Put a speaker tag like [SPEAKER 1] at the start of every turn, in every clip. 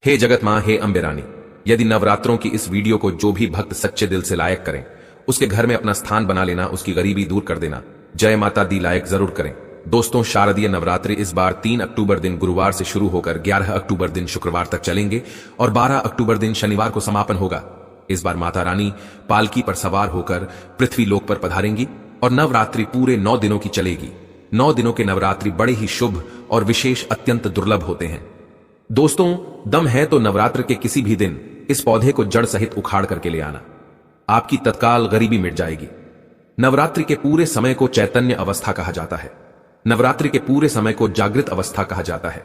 [SPEAKER 1] हे जगत मां, हे अम्बे रानी, यदि नवरात्रों की इस वीडियो को जो भी भक्त सच्चे दिल से लायक करें, उसके घर में अपना स्थान बना लेना, उसकी गरीबी दूर कर देना। जय माता दी लायक जरूर करें। दोस्तों, शारदीय नवरात्रि इस बार 3 अक्टूबर दिन गुरुवार से शुरू होकर 11 अक्टूबर दिन शुक्रवार तक चलेंगे और 12 अक्टूबर दिन शनिवार को समापन होगा। इस बार माता रानी पालकी पर सवार होकर पृथ्वी लोक पर पधारेंगी और नवरात्रि पूरे 9 दिनों की चलेगी। 9 दिनों के नवरात्रि बड़े ही शुभ और विशेष अत्यंत दुर्लभ होते हैं। दोस्तों, दम है तो नवरात्र के किसी भी दिन इस पौधे को जड़ सहित उखाड़ करके ले आना, आपकी तत्काल गरीबी मिट जाएगी। नवरात्रि के पूरे समय को चैतन्य अवस्था कहा जाता है। नवरात्रि के पूरे समय को जागृत अवस्था कहा जाता है।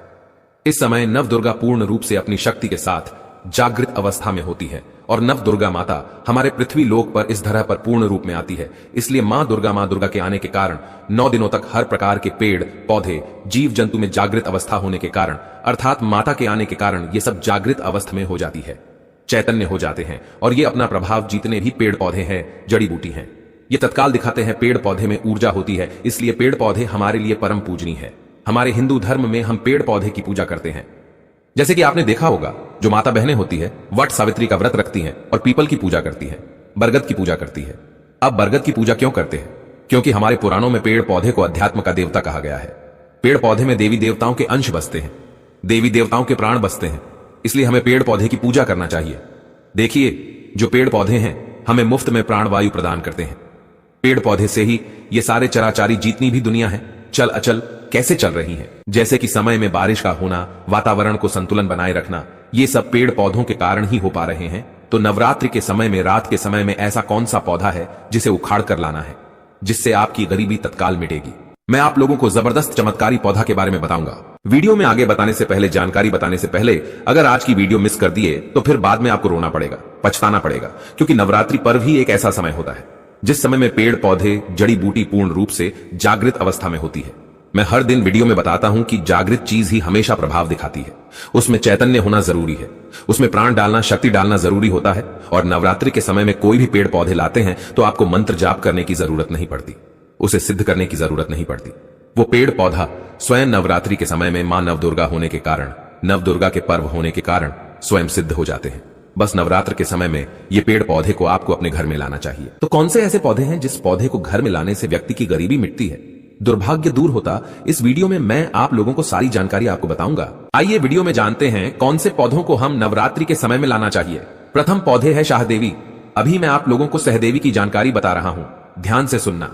[SPEAKER 1] इस समय नव दुर्गा पूर्ण रूप से अपनी शक्ति के साथ जागृत अवस्था में होती है और नव दुर्गा माता हमारे पृथ्वी लोक पर इस धरा पर पूर्ण रूप में आती है। इसलिए मां दुर्गा के आने के कारण 9 दिनों तक हर प्रकार के पेड़ पौधे जीव जंतु में जागृत अवस्था होने के कारण, अर्थात माता के आने के कारण ये सब जागृत अवस्था में हो जाती है, चैतन्य हो जाते हैं और ये अपना प्रभाव जितने भी पेड़ पौधे हैं, जड़ी बूटी हैं, ये तत्काल दिखाते हैं। पेड़ पौधे में ऊर्जा होती है, इसलिए पेड़ पौधे हमारे लिए परम पूजनीय है। हमारे हिंदू धर्म में हम पेड़ पौधे की पूजा करते हैं। जैसे कि आपने देखा होगा, जो माता बहनें होती है वट सावित्री का व्रत रखती हैं और पीपल की पूजा करती हैं, बरगद की पूजा करती है। अब बरगद की पूजा क्यों करते हैं? क्योंकि हमारे पुराणों में पेड़ पौधे को अध्यात्म का देवता कहा गया है। पेड़ पौधे में देवी देवताओं के अंश बसते हैं, देवी देवताओं के प्राण बसते हैं, इसलिए हमें पेड़ पौधे की पूजा करना चाहिए। देखिए, जो पेड़ पौधे हैं हमें मुफ्त में प्राण वायु प्रदान करते हैं। पेड़ पौधे से ही ये सारे चराचारी जितनी भी दुनिया है चल अचल कैसे चल रही है। जैसे कि समय में बारिश का होना, वातावरण को संतुलन बनाए रखना, ये सब पेड़ पौधों के कारण ही हो पा रहे हैं। तो नवरात्रि के समय में, रात के समय में ऐसा कौन सा पौधा है जिसे उखाड़ कर लाना है, जिससे आपकी गरीबी तत्काल मिटेगी? मैं आप लोगों को जबरदस्त चमत्कारी पौधा के बारे में बताऊंगा। वीडियो में आगे बताने से पहले, जानकारी बताने से पहले, अगर आज की वीडियो मिस कर दिए तो फिर बाद में आपको रोना पड़ेगा, पछताना पड़ेगा। क्योंकि नवरात्रि पर्व ही एक ऐसा समय होता है जिस समय में पेड़ पौधे जड़ी बूटी पूर्ण रूप से जागृत अवस्था में होती है। मैं हर दिन वीडियो में बताता हूं कि जागृत चीज ही हमेशा प्रभाव दिखाती है। उसमें चैतन्य होना जरूरी है, उसमें प्राण डालना, शक्ति डालना जरूरी होता है। और नवरात्रि के समय में कोई भी पेड़ पौधे लाते हैं तो आपको मंत्र जाप करने की जरूरत नहीं पड़ती, उसे सिद्ध करने की जरूरत नहीं पड़ती। वो पेड़ पौधा स्वयं नवरात्रि के समय में मां नवदुर्गा होने के कारण, नवदुर्गा के पर्व होने के कारण स्वयं सिद्ध हो जाते हैं। बस नवरात्र के समय में ये पेड़ पौधे को आपको अपने घर में लाना चाहिए। तो कौन से ऐसे पौधे हैं जिस पौधे को घर में लाने से व्यक्ति की गरीबी मिटती है, दुर्भाग्य दूर होता? इस वीडियो में मैं आप लोगों को सारी जानकारी आपको बताऊंगा। आइए वीडियो में जानते हैं कौन से पौधों को हम नवरात्रि के समय में लाना चाहिए। प्रथम पौधे है शाहदेवी। अभी मैं आप लोगों को सहदेवी की जानकारी बता रहा हूं, ध्यान से सुनना।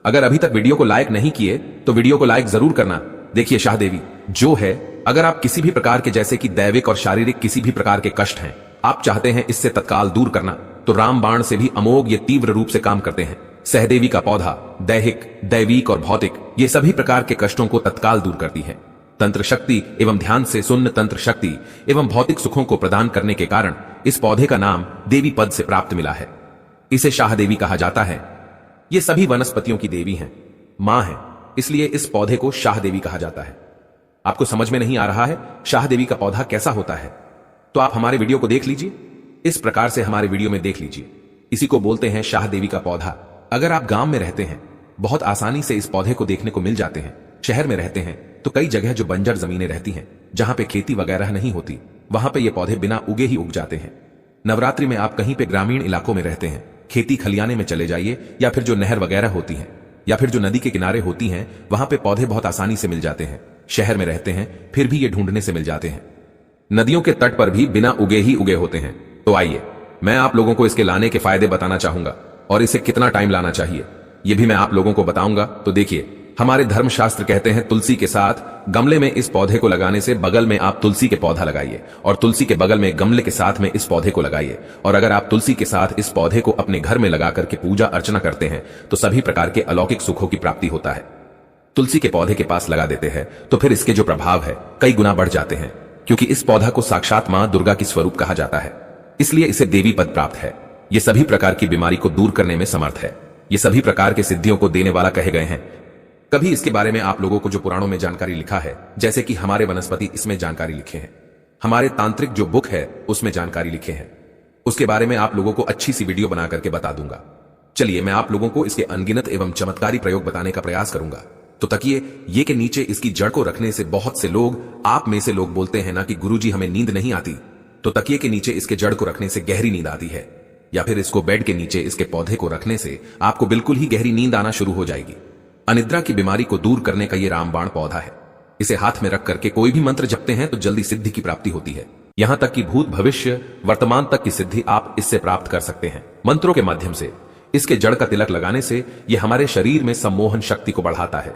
[SPEAKER 1] अगर अभी तक वीडियो को लाइक नहीं किए तो वीडियो को लाइक जरूर करना। देखिए, शाहदेवी जो है, अगर आप किसी भी प्रकार के, जैसे कि दैविक और शारीरिक किसी भी प्रकार के कष्ट हैं, आप चाहते हैं इससे तत्काल दूर करना, तो रामबाण से भी अमोघ ये तीव्र रूप से काम करते हैं। सहदेवी का पौधा दैहिक, दैविक और भौतिक ये सभी प्रकार के कष्टों को तत्काल दूर करती है। तंत्र शक्ति एवं ध्यान से सुन्न तंत्र शक्ति एवं भौतिक सुखों को प्रदान करने के कारण इस पौधे का नाम देवी पद से प्राप्त मिला है। इसे शाहदेवी कहा जाता है। ये सभी वनस्पतियों की देवी हैं, मां है, इसलिए इस पौधे को शाहदेवी कहा जाता है। आपको समझ में नहीं आ रहा है शाहदेवी का पौधा कैसा होता है, तो आप हमारे वीडियो को देख लीजिए। इस प्रकार से हमारे वीडियो में देख लीजिए। इसी को बोलते हैं शाहदेवी का पौधा। अगर आप गांव में रहते हैं, बहुत आसानी से इस पौधे को देखने को मिल जाते हैं। शहर में रहते हैं तो कई जगह जो बंजर जमीनें रहती हैं, जहां पे खेती वगैरह नहीं होती, वहां पे ये पौधे बिना उगे ही उग जाते हैं। नवरात्रि में आप कहीं पे ग्रामीण इलाकों में रहते हैं, खेती खलियाने में चले जाइए, या फिर जो नहर वगैरह होती है या फिर जो नदी के किनारे होती हैं, वहां पे पौधे बहुत आसानी से मिल जाते हैं। शहर में रहते हैं फिर भी ये ढूंढने से मिल जाते हैं। नदियों के तट पर भी बिना उगे ही उगे होते हैं। तो आइए, मैं आप लोगों को इसके लाने के फायदे बताना चाहूंगा और इसे कितना टाइम लाना चाहिए ये भी मैं आप लोगों को बताऊंगा। तो देखिए, हमारे धर्मशास्त्र कहते हैं तुलसी के साथ गमले में इस पौधे को लगाने से बगल में आप तुलसी के पौधा लगाइए और तुलसी के बगल में गमले के साथ में इस पौधे को लगाइए। और अगर आप तुलसी के साथ इस पौधे को अपने घर में लगा करके पूजा अर्चना करते हैं तो सभी प्रकार के अलौकिक सुखों की प्राप्ति होता है। तुलसी के पौधे के पास लगा देते हैं तो फिर इसके जो प्रभाव है कई गुना बढ़ जाते हैं, क्योंकि इस पौधा को साक्षात मां दुर्गा की स्वरूप कहा जाता है, इसलिए इसे देवी पद प्राप्त है। ये सभी प्रकार की बीमारी को दूर करने में समर्थ है, ये सभी प्रकार के सिद्धियों को देने वाला कहे गए हैं। कभी इसके बारे में आप लोगों को जो पुराणों में जानकारी लिखा है, जैसे कि हमारे वनस्पति इसमें जानकारी लिखे हैं, हमारे तांत्रिक जो बुक है उसमें जानकारी लिखे हैं, उसके बारे में आप लोगों को अच्छी सी वीडियो बना करके बता दूंगा। चलिए, मैं आप लोगों को इसके अनगिनत एवं चमत्कारी प्रयोग बताने का प्रयास करूंगा। तो तकिए ये के नीचे इसकी जड़ को रखने से बहुत से लोग, आप में से लोग बोलते हैं ना कि गुरुजी हमें नींद नहीं आती, तो तकिए के नीचे इसके जड़ को रखने से गहरी नींद आती है। या फिर इसको बेड के नीचे इसके पौधे को रखने से आपको बिल्कुल ही गहरी नींद आना शुरू हो जाएगी। अनिद्रा की बीमारी को दूर करने का ये रामबाण पौधा है। इसे हाथ में रख करके कोई भी मंत्र जपते हैं तो जल्दी सिद्धि की प्राप्ति होती है। यहां तक कि भूत भविष्य वर्तमान तक की सिद्धि आप इससे प्राप्त कर सकते हैं। मंत्रों के माध्यम से इसके जड़ का तिलक लगाने से यह हमारे शरीर में सम्मोहन शक्ति को बढ़ाता है।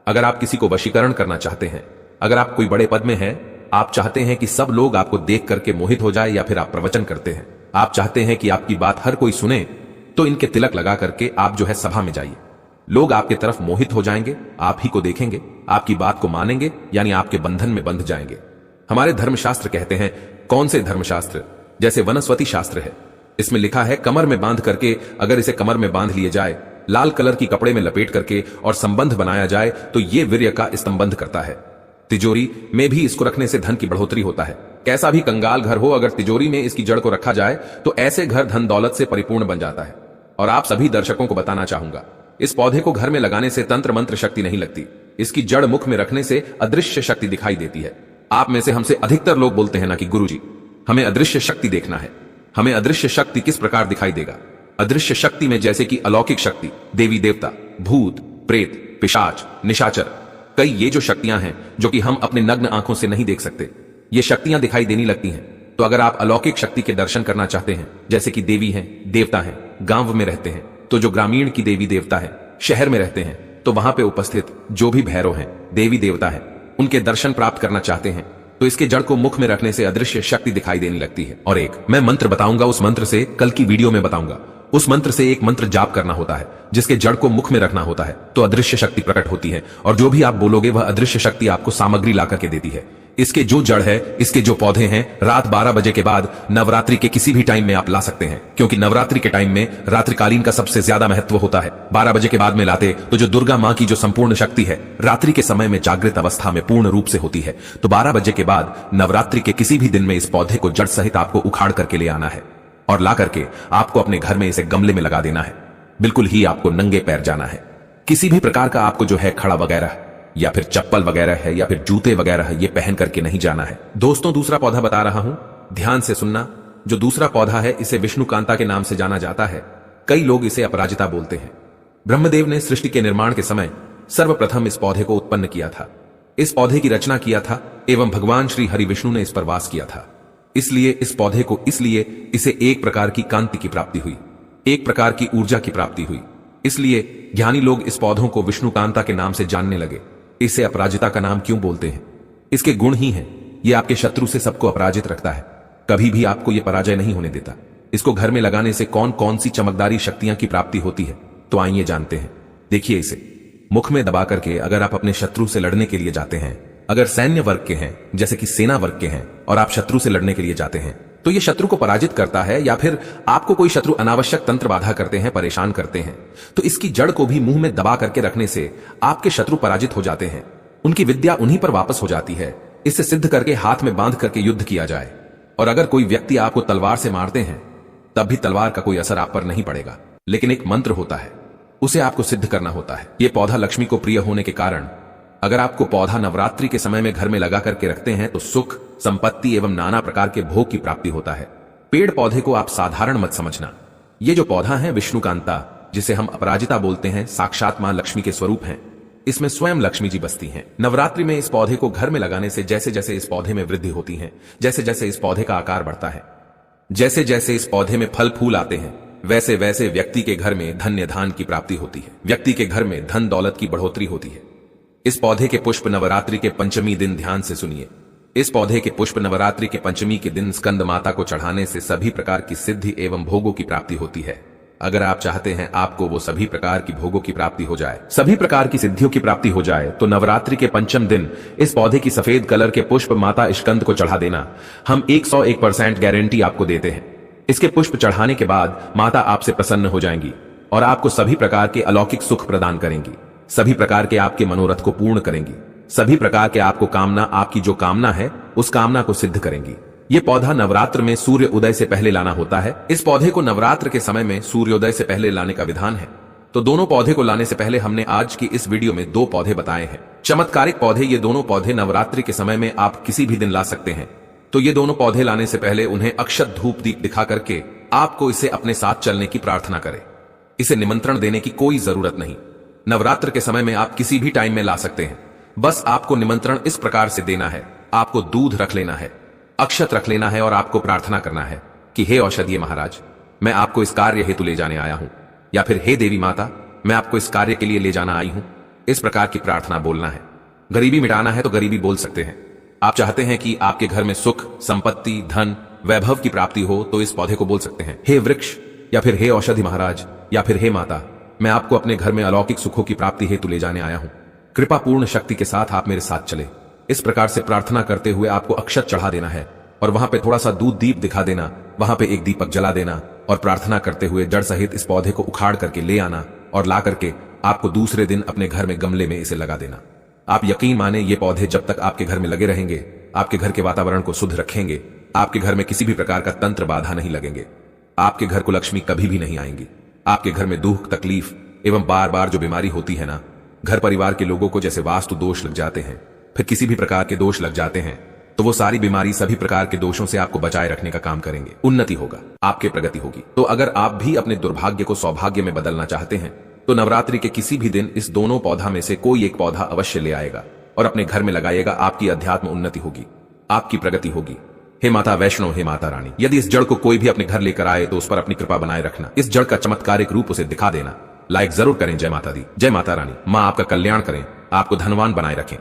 [SPEAKER 1] अगर आप किसी को वशीकरण करना चाहते हैं, अगर आप कोई बड़े पद में हैं, आप चाहते हैं कि सब लोग आपको देख करके मोहित हो जाए, या फिर आप प्रवचन करते हैं, आप चाहते हैं कि आपकी बात हर कोई सुने, तो इनके तिलक लगा करके आप जो है सभा में जाइए। लोग आपके तरफ मोहित हो जाएंगे, आप ही को देखेंगे, आपकी बात को मानेंगे, यानी आपके बंधन में बंध जाएंगे। हमारे धर्मशास्त्र कहते हैं, कौन से धर्मशास्त्र? जैसे वनस्पति शास्त्र है, इसमें लिखा है कमर में बांध करके, अगर इसे कमर में बांध लिए जाए, लाल कलर की कपड़े में लपेट करके और संबंध बनाया जाए तो ये वीर्य का स्तंभंध करता है। तिजोरी में भी इसको रखने से धन की बढ़ोतरी होता है। कैसा भी कंगाल घर हो, अगर तिजोरी में इसकी जड़ को रखा जाए तो ऐसे घर धन दौलत से परिपूर्ण बन जाता है। और आप सभी दर्शकों को बताना चाहूंगा, इस पौधे को घर में लगाने से तंत्र मंत्र शक्ति नहीं लगती। इसकी जड़ मुख में रखने से अदृश्य शक्ति दिखाई देती है। आप में से हमसे अधिकतर लोग बोलते हैं ना कि गुरुजी हमें अदृश्य शक्ति देखना है। हमें अदृश्य शक्ति किस प्रकार दिखाई देगा? अदृश्य शक्ति में जैसे कि अलौकिक शक्ति, देवी देवता, भूत प्रेत, पिशाच, निशाचर, कई ये जो शक्तियां हैं जो कि हम अपने नग्न आंखों से नहीं देख सकते, ये शक्तियां दिखाई देने लगती हैं। तो अगर आप अलौकिक शक्ति के दर्शन करना चाहते हैं, जैसे कि देवी हैं, देवता हैं, गांव में रहते हैं, तो जो ग्रामीण की देवी देवता है, शहर में रहते हैं, तो वहां पे उपस्थित जो भी भैरव हैं, देवी देवता है, उनके दर्शन प्राप्त करना चाहते हैं, तो इसके जड़ को मुख में रखने से अदृश्य शक्ति दिखाई देने लगती है। और एक मैं मंत्र बताऊंगा, उस मंत्र से कल की वीडियो में बताऊंगा, उस मंत्र से एक मंत्र जाप करना होता है, जिसके जड़ को मुख में रखना होता है, तो अदृश्य शक्ति प्रकट होती है। और जो भी आप बोलोगे वह अदृश्य शक्ति आपको सामग्री ला करके देती है। इसके जो जड़ है, इसके जो पौधे हैं, रात 12 बजे के बाद नवरात्रि के किसी भी टाइम में आप ला सकते हैं, क्योंकि नवरात्रि के टाइम में रात्रिकालीन का सबसे ज्यादा महत्व होता है। 12 बजे के बाद में लाते तो जो दुर्गा माँ की जो संपूर्ण शक्ति है रात्रि के समय में जागृत अवस्था में पूर्ण रूप से होती है। तो 12 बजे के बाद नवरात्रि के किसी भी दिन में इस पौधे को जड़ सहित आपको उखाड़ करके ले आना है और ला करके आपको अपने घर में इसे गमले में लगा देना है। बिल्कुल ही आपको नंगे पैर जाना है। किसी भी प्रकार का आपको जो है खड़ा वगैरह या फिर चप्पल वगैरह है या फिर जूते वगैरह है, ये पहन करके नहीं जाना है। दोस्तों, दूसरा पौधा बता रहा हूं, ध्यान से सुनना। जो दूसरा पौधा है इसे विष्णुकांता के नाम से जाना जाता है। कई लोग इसे अपराजिता बोलते हैं। ब्रह्मदेव ने सृष्टि के निर्माण के समय सर्वप्रथम इस पौधे को उत्पन्न किया था, इस पौधे की रचना किया था एवं भगवान श्री हरि विष्णु ने इस पर वास किया था। इसलिए इस पौधे को, इसलिए इसे एक प्रकार की कांति की प्राप्ति हुई, एक प्रकार की ऊर्जा की प्राप्ति हुई। इसलिए ज्ञानी लोग इस पौधों को विष्णुकांता के नाम से जानने लगे। इसे अपराजिता का नाम क्यों बोलते हैं? इसके गुण ही हैं, ये आपके शत्रु से सबको अपराजित रखता है, कभी भी आपको यह पराजय नहीं होने देता। इसको घर में लगाने से कौन कौन सी चमकदारी शक्तियां की प्राप्ति होती है, तो आइए जानते हैं। देखिए, इसे मुख में दबा करके अगर आप अपने शत्रु से लड़ने के लिए जाते हैं, अगर सैन्य वर्ग के हैं, जैसे कि सेना वर्ग के हैं, और आप शत्रु से लड़ने के लिए जाते हैं, तो ये शत्रु को पराजित करता है। या फिर आपको कोई शत्रु अनावश्यक तंत्र बाधा करते हैं, परेशान करते हैं, तो इसकी जड़ को भी मुंह में दबा करके रखने से आपके शत्रु पराजित हो जाते हैं। उनकी विद्या उन्हीं पर वापस हो जाती है। इसे सिद्ध करके हाथ में बांध करके युद्ध किया जाए। और अगर कोई व्यक्ति आपको तलवार से मारते हैं, तब भी तलवार का कोई असर आप पर नहीं पड़ेगा। लेकिन एक मंत्र होता है, उसे आपको सिद्ध करना होता है। यह पौधा लक्ष्मी को प्रिय होने के कारण अगर आपको पौधा नवरात्रि के समय में घर में लगा करके रखते हैं तो सुख, संपत्ति एवं नाना प्रकार के भोग की प्राप्ति होता है। पेड़ पौधे को आप साधारण मत समझना। ये जो पौधा है विष्णुकांता, जिसे हम अपराजिता बोलते हैं, साक्षात मां लक्ष्मी के स्वरूप हैं। इसमें स्वयं लक्ष्मी जी बसती हैं। नवरात्रि में इस पौधे को घर में लगाने से जैसे जैसे इस पौधे में वृद्धि होती है, जैसे जैसे इस पौधे का आकार बढ़ता है, जैसे जैसे इस पौधे में फल फूल आते हैं, वैसे वैसे व्यक्ति के घर में धन्य धान की प्राप्ति होती है। व्यक्ति के घर में धन दौलत की बढ़ोतरी होती है। इस पौधे के पुष्प नवरात्रि के पंचमी दिन ध्यान से सुनिए। इस पौधे के पुष्प नवरात्रि के पंचमी के दिन स्कंद माता को चढ़ाने से सभी प्रकार की सिद्धि एवं भोगों की प्राप्ति होती है। अगर आप चाहते हैं आपको वो सभी प्रकार की भोगों की प्राप्ति हो जाए, सभी प्रकार की सिद्धियों की प्राप्ति हो जाए, तो नवरात्रि के पंचम दिन इस पौधे की सफेद कलर के पुष्प माता स्कंद को चढ़ा देना। हम 101% गारंटी आपको देते हैं। इसके पुष्प चढ़ाने के बाद माता आपसे प्रसन्न हो जाएंगी और आपको सभी प्रकार के अलौकिक सुख प्रदान करेंगी, सभी प्रकार के आपके मनोरथ को पूर्ण करेंगी, सभी प्रकार के आपको कामना, आपकी जो कामना है उस कामना को सिद्ध करेंगी। ये पौधा नवरात्र में सूर्य उदय से पहले लाना होता है। इस पौधे को नवरात्र के समय में सूर्योदय से पहले लाने का विधान है। तो दोनों पौधे को लाने से पहले हमने आज की इस वीडियो में 2 पौधे बताए हैं, चमत्कारिक पौधे। ये दोनों पौधे नवरात्रि के समय में आप किसी भी दिन ला सकते हैं। तो ये दोनों पौधे लाने से पहले उन्हें अक्षत धूप दीप दिखा करके आपको इसे अपने साथ चलने की प्रार्थना करें। इसे निमंत्रण देने की कोई जरूरत नहीं। नवरात्र के समय में आप किसी भी टाइम में ला सकते हैं। बस आपको निमंत्रण इस प्रकार से देना है, आपको दूध रख लेना है, अक्षत रख लेना है और आपको प्रार्थना करना है कि हे औषधीय महाराज, मैं आपको इस कार्य हेतु ले जाने आया हूं, या फिर हे देवी माता, मैं आपको इस कार्य के लिए ले जाना आई हूं। इस प्रकार की प्रार्थना बोलना है। गरीबी मिटाना है तो गरीबी बोल सकते हैं। आप चाहते हैं कि आपके घर में सुख, संपत्ति, धन, वैभव की प्राप्ति हो तो इस पौधे को बोल सकते हैं, हे वृक्ष, या फिर हे औषधि महाराज, या फिर हे माता, मैं आपको अपने घर में अलौकिक सुखों की प्राप्ति हेतु ले जाने आया हूं। कृपा पूर्ण शक्ति के साथ आप मेरे साथ चले। इस प्रकार से प्रार्थना करते हुए आपको अक्षत चढ़ा देना है और वहां पे थोड़ा सा दूध दीप दिखा देना, वहां पे एक दीपक जला देना और प्रार्थना करते हुए जड़ सहित इस पौधे को उखाड़ करके ले आना और ला करके आपको दूसरे दिन अपने घर में गमले में इसे लगा देना। आप यकीन माने ये पौधे जब तक आपके घर में लगे रहेंगे, आपके घर के वातावरण को शुद्ध रखेंगे। आपके घर में किसी भी प्रकार का तंत्र बाधा नहीं लगेंगे। आपके घर को लक्ष्मी कभी भी नहीं आएंगी। आपके घर में दुख, तकलीफ एवं बार बार जो बीमारी होती है ना, घर परिवार के लोगों को जैसे वास्तु दोष लग जाते हैं, फिर किसी भी प्रकार के दोष लग जाते हैं, तो वो सारी बीमारी सभी प्रकार के दोषों से आपको बचाए रखने का काम करेंगे। उन्नति होगा, आपके प्रगति होगी। तो अगर आप भी अपने दुर्भाग्य को सौभाग्य में बदलना चाहते हैं तो नवरात्रि के किसी भी दिन इस दोनों पौधा में से कोई एक पौधा अवश्य ले आएगा और अपने घर में लगाएगा। आपकी अध्यात्म उन्नति होगी, आपकी प्रगति होगी। हे माता वैष्णो, हे माता रानी, यदि इस जड़ को कोई भी अपने घर लेकर आए तो उस पर अपनी कृपा बनाए रखना। इस जड़ का चमत्कारिक रूप उसे दिखा देना। लाइक जरूर करें। जय माता दी, जय माता रानी। माँ आपका कल्याण करें, आपको धनवान बनाए रखें।